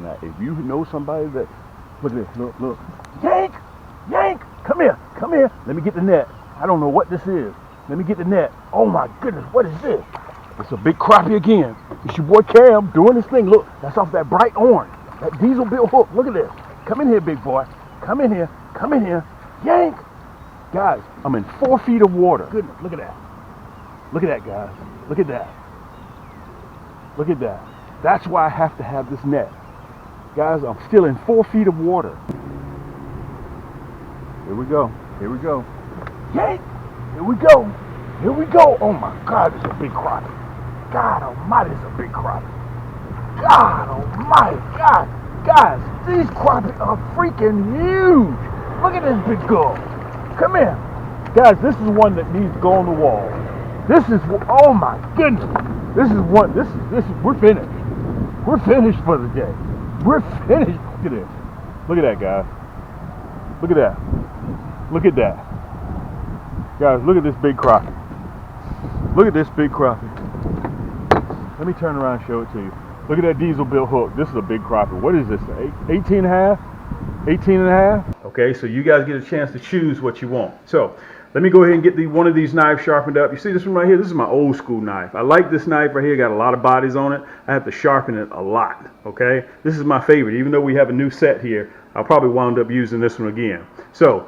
that. If you know somebody that, look at this, look. Yaannk! Yaannk! Come here. Let me get the net. I don't know what this is. Let me get the net. Oh my goodness, what is this? It's a big crappie again. It's your boy Cam doing his thing. Look, that's off that bright orange. That diesel bill hook. Look at this. Come in here, big boy. Come in here. Yaannk! Guys, I'm in 4 feet of water. Goodness, look at that. Look at that, guys. Look at that. Look at that. That's why I have to have this net. Guys, I'm still in 4 feet of water. Here we go. Yaannk! Here we go. Oh my God, it's a big crappie. God almighty, it's a big crappie. God almighty, God. Guys, these crappie are freaking huge. Look at this big girl. Come here. Guys, this is one that needs to go on the wall. This is, oh my goodness. This is, we're finished. We're finished for the day. We're finished. Look at this. Look at that, guys. Look at that. Look at that. Guys, look at this big crappie. Look at this big crappie. Let me turn around and show it to you. Look at that diesel bill hook. This is a big crappie. What is this? 18 and a half? 18 and a half? Okay, so you guys get a chance to choose what you want. So let me go ahead and get one of these knives sharpened up. You see this one right here? This is my old school knife. I like this knife right here. Got a lot of bodies on it. I have to sharpen it a lot. Okay, this is my favorite. Even though we have a new set here, I'll probably wind up using this one again. So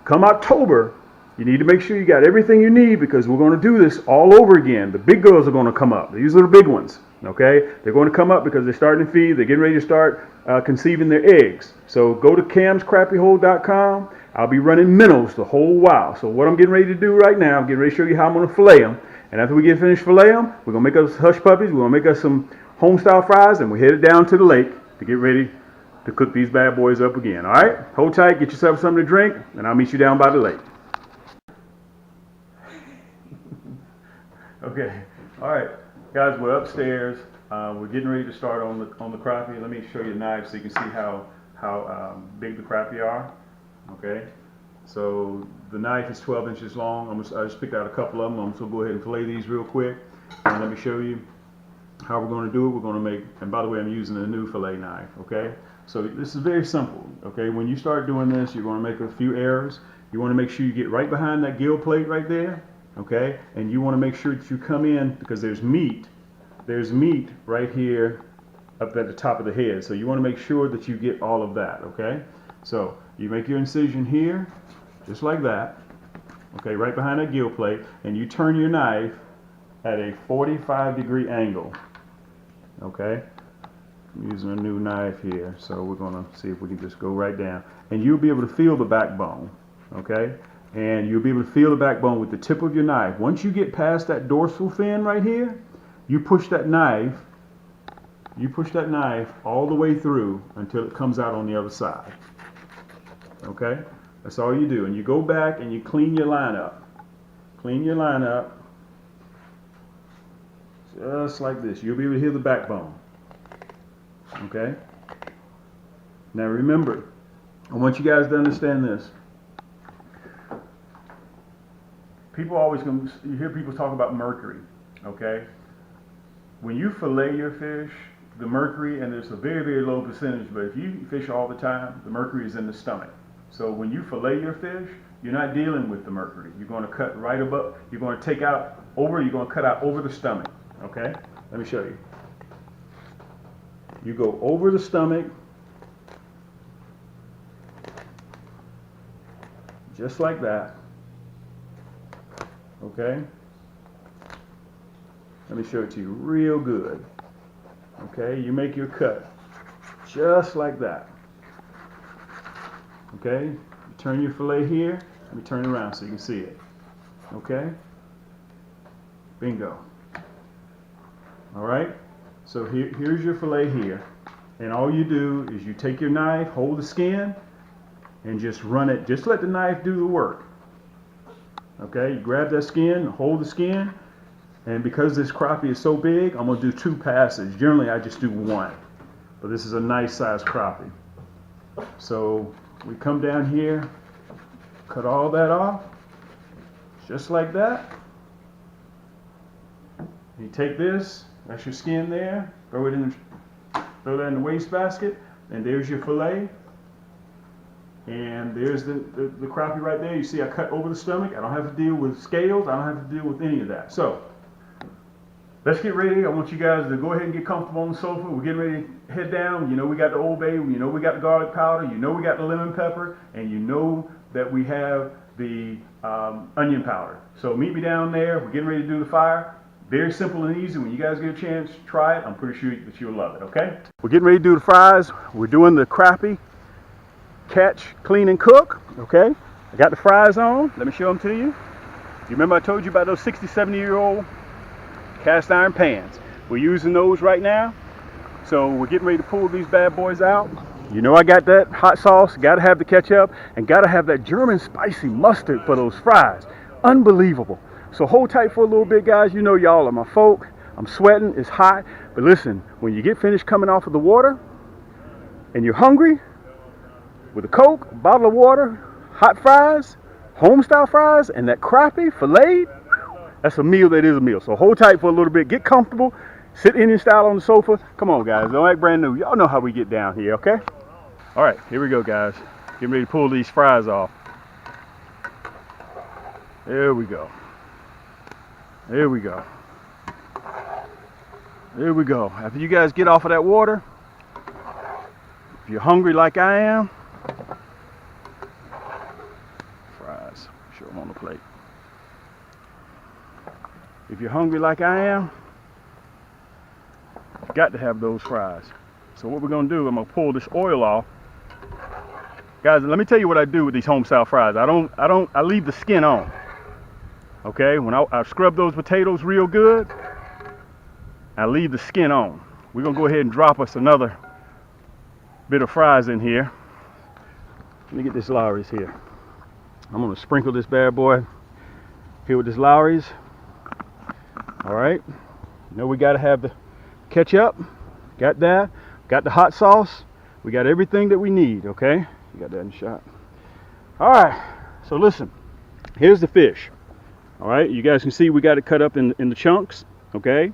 come October, you need to make sure you got everything you need, because we're going to do this all over again. The big girls are going to come up. These are the big ones. Okay, they're going to come up because they're starting to feed. They're getting ready to start conceiving their eggs. So go to camscrappyhole.com. I'll be running minnows the whole while. So what I'm getting ready to do right now, I'm getting ready to show you how I'm going to fillet them. And after we get finished fillet them, we're going to make us hush puppies. We're going to make us some home style fries, and we're headed down to the lake to get ready to cook these bad boys up again. All right, hold tight, get yourself something to drink, and I'll meet you down by the lake. Okay, all right, guys, we're upstairs. We're getting ready to start on the crappie. Let me show you the knife so you can see how big the crappie are. Okay, so the knife is 12 inches long. I just picked out a couple of them. I'm just gonna go ahead and fillet these real quick, and let me show you how we're going to do it. We're going to make, and by the way, I'm using a new fillet knife. Okay, so this is very simple. Okay, when you start doing this, you're going to make a few errors. You want to make sure you get right behind that gill plate right there. Okay, and you want to make sure that you come in, because there's meat right here up at the top of the head. So you want to make sure that you get all of that. Okay, so you make your incision here, just like that. Okay, right behind that gill plate, and you turn your knife at a 45-degree angle. Okay, I'm using a new knife here, so we're going to see if we can just go right down, and you'll be able to feel the backbone. Okay, and you'll be able to feel the backbone with the tip of your knife. Once you get past that dorsal fin right here, you push that knife all the way through until it comes out on the other side. Okay, that's all you do, and you go back and you clean your line up. Clean your line up just like this. You'll be able to hear the backbone. Okay, now remember, I want you guys to understand this. You hear people talk about mercury. Okay, when you fillet your fish, the mercury, and there's a very, very low percentage, but if you fish all the time, the mercury is in the stomach. So when you fillet your fish, you're not dealing with the mercury. You're going to cut right above, you're going to cut out over the stomach. Okay, let me show you. You go over the stomach, just like that. Okay, let me show it to you real good. Okay, you make your cut just like that. Okay, you turn your fillet here. Let me turn it around so you can see it. Okay, bingo. All right, so here's your fillet here, and all you do is you take your knife, hold the skin, and just run it. Just let the knife do the work. Okay, you grab that skin, hold the skin, and because this crappie is so big, I'm going to do 2 passes. Generally, I just do 1, but this is a nice size crappie. So we come down here, cut all that off, just like that. You take this, that's your skin there, throw it in Throw that in the wastebasket, and there's your fillet. And there's the crappie right there. You see I cut over the stomach. I don't have to deal with scales. I don't have to deal with any of that. So let's get ready. I want you guys to go ahead and get comfortable on the sofa. We're getting ready to head down. You know we got the Old Bay. You know we got the garlic powder. You know we got the lemon pepper. And you know that we have the onion powder. So meet me down there. We're getting ready to do the fire. Very simple and easy. When you guys get a chance, try it. I'm pretty sure that you'll love it, okay? We're getting ready to do the fries. We're doing the crappie. Catch, clean, and cook, okay? I got the fries on. Let me show them to you. You remember I told you about those 60, 70-year-old cast iron pans. We're using those right now. So we're getting ready to pull these bad boys out. You know I got that hot sauce, got to have the ketchup, and got to have that German spicy mustard for those fries. Unbelievable. So hold tight for a little bit, guys. You know y'all are my folk. I'm sweating, it's hot. But listen, when you get finished coming off of the water and you're hungry, with a Coke, a bottle of water, hot fries, home-style fries, and that crappie filleted, that's a meal that is a meal. So hold tight for a little bit, get comfortable, sit Indian style on the sofa. Come on, guys, don't act brand new. Y'all know how we get down here, okay? All right, here we go, guys. Getting ready to pull these fries off. There we go. There we go. There we go. After you guys get off of that water, if you're hungry like I am, fries, show them on the plate. If you're hungry like I am, you've got to have those fries. So what we're gonna do, I'm gonna pull this oil off. Guys, let me tell you what I do with these home style fries. I leave the skin on. Okay, when I scrub those potatoes real good, I leave the skin on. We're gonna go ahead and drop us another bit of fries in here. Let me get this Lowry's here. I'm gonna sprinkle this bad boy here with this Lowry's. All right, you know we gotta have the ketchup. Got that. Got the hot sauce. We got everything that we need, okay? You got that in the shot. All right, so listen, here's the fish. All right, you guys can see we got it cut up in the chunks, okay?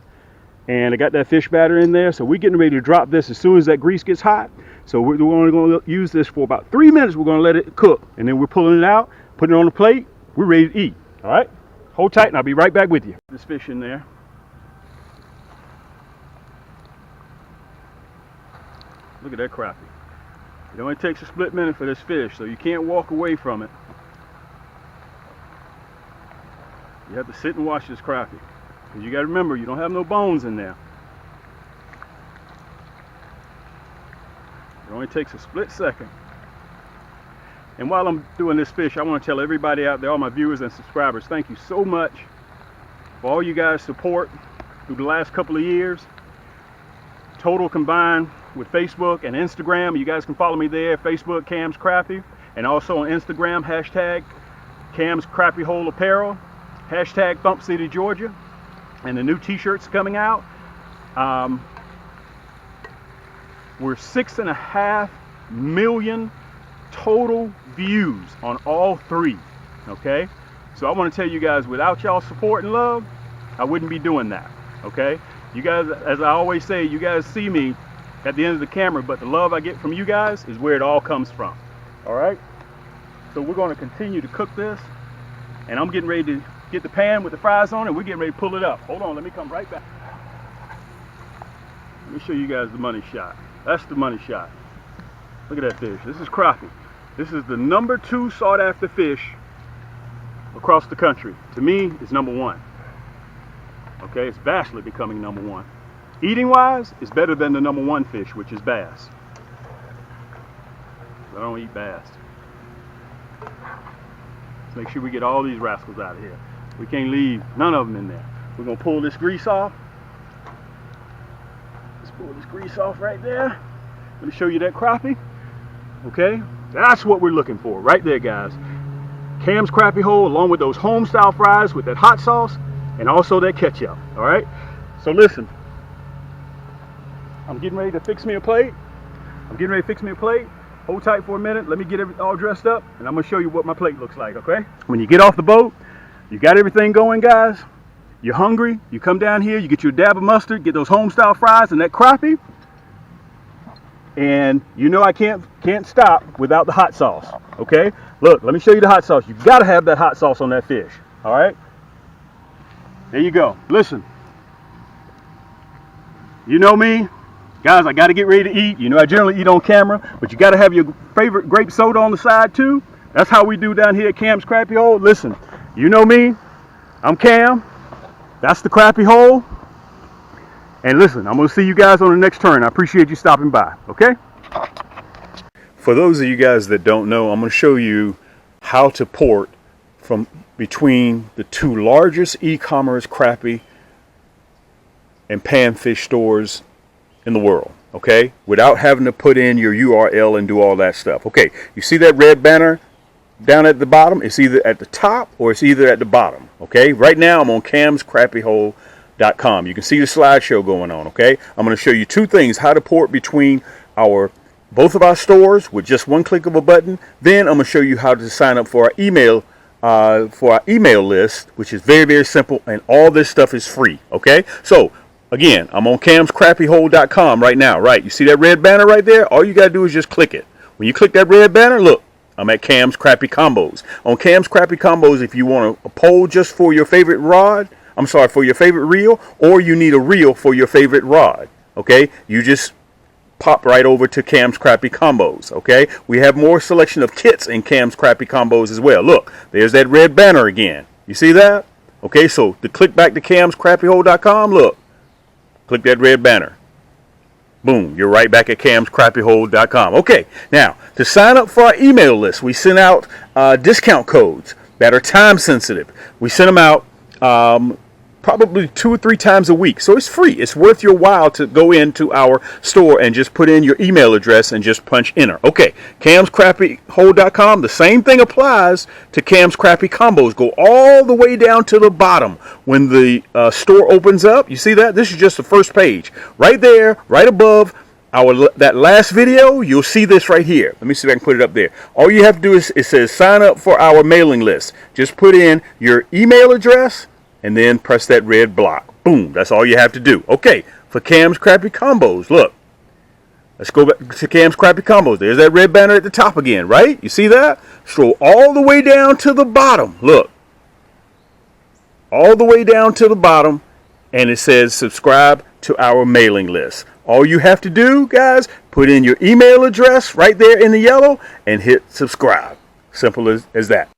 And I got that fish batter in there, so we're getting ready to drop this as soon as that grease gets hot. So we're only going to use this for about 3 minutes. We're going to let it cook, and then we're pulling it out, putting it on the plate. We're ready to eat, all right? Hold tight, and I'll be right back with you. This fish in there. Look at that crappie. It only takes a split minute for this fish, so you can't walk away from it. You have to sit and watch this crappie. Because you got to remember, you don't have no bones in there. It only takes a split second. And while I'm doing this fish, I want to tell everybody out there, all my viewers and subscribers, thank you so much for all you guys' support through the last couple of years. Total combined with Facebook and Instagram. You guys can follow me there, Facebook Cam's Crappie, and also on Instagram, hashtag Cam's Crappie Hole Apparel, hashtag Thump City, Georgia. And the new t-shirts coming out. We're 6.5 million total views on all three, okay? So I want to tell you guys, without y'all support and love, I wouldn't be doing that, okay? You guys, as I always say, you guys see me at the end of the camera, but the love I get from you guys is where it all comes from, all right? So we're going to continue to cook this, and I'm getting ready to get the pan with the fries on it. We're getting ready to pull it up. Hold on, let me come right back. Let me show you guys the money shot. That's the money shot. Look at that fish. This is crappie. This is the #2 sought after fish across the country. To me, it's #1. Okay, it's vastly becoming #1. Eating wise, it's better than the #1 fish, which is bass. I don't eat bass. Let's make sure we get all these rascals out of here. We can't leave none of them in there. We're gonna pull this grease off. Let's pull this grease off right there. Let me show you that crappie. Okay, that's what we're looking for right there, guys. Cam's Crappie Hole, along with those home style fries with that hot sauce and also that ketchup. All right, so listen, I'm getting ready to fix me a plate. Hold tight for a minute. Let me get it all dressed up, and I'm gonna show you what my plate looks like, okay? When you get off the boat, you got everything going, guys. You're hungry, you come down here, you get your dab of mustard, get those home style fries and that crappie. And you know I can't stop without the hot sauce. Okay, look, let me show you the hot sauce. You got to have that hot sauce on that fish. All right, there you go. Listen, you know me, guys, I got to get ready to eat. You know I generally eat on camera, but you got to have your favorite grape soda on the side too. That's how we do down here at Cam's Crappy Hole. Listen, you know me, I'm Cam. That's the Crappy Hole. And listen, I'm going to see you guys on the next turn. I appreciate you stopping by, okay? For those of you guys that don't know, I'm going to show you how to port from between the two largest e-commerce crappie and panfish stores in the world, okay? Without having to put in your URL and do all that stuff. Okay, you see that red banner down at the bottom? It's either at the top or it's either at the bottom, okay? Right now I'm on camscrappyhole.com. You can see the slideshow going on, okay? I'm going to show you two things: how to port between both of our stores with just one click of a button. Then I'm going to show you how to sign up for our email list, which is very, very simple, and all this stuff is free, okay? So again, I'm on camscrappyhole.com right now, right? You see that red banner right there? All you got to do is just click it. When you click that red banner, look, I'm at Cam's Crappy Combos. On Cam's Crappy Combos, if you want a pole just for your favorite rod, for your favorite reel, or you need a reel for your favorite rod, okay? You just pop right over to Cam's Crappy Combos, okay? We have more selection of kits in Cam's Crappy Combos as well. Look, there's that red banner again. You see that? Okay, so to click back to camscrappyhole.com, look, click that red banner. Boom, you're right back at camscrappyhole.com. Okay, now to sign up for our email list, we send out discount codes that are time sensitive. We send them out probably 2 or 3 times a week, so it's free. It's worth your while to go into our store and just put in your email address and just punch enter. Okay, camscrappyhole.com, the same thing applies to Cam's Crappy Combos. Go all the way down to the bottom when the store opens up. You see that? This is just the first page. Right there, right above that last video, you'll see this right here. Let me see if I can put it up there. All you have to do is, it says sign up for our mailing list. Just put in your email address and then press that red block. Boom, that's all you have to do. Okay, for Cam's Crappy Combos, look, let's go back to Cam's Crappy Combos. There's that red banner at the top again, right? You see that? Scroll all the way down to the bottom. Look, all the way down to the bottom, and it says subscribe to our mailing list. All you have to do, guys, put in your email address right there in the yellow and hit subscribe. Simple as that.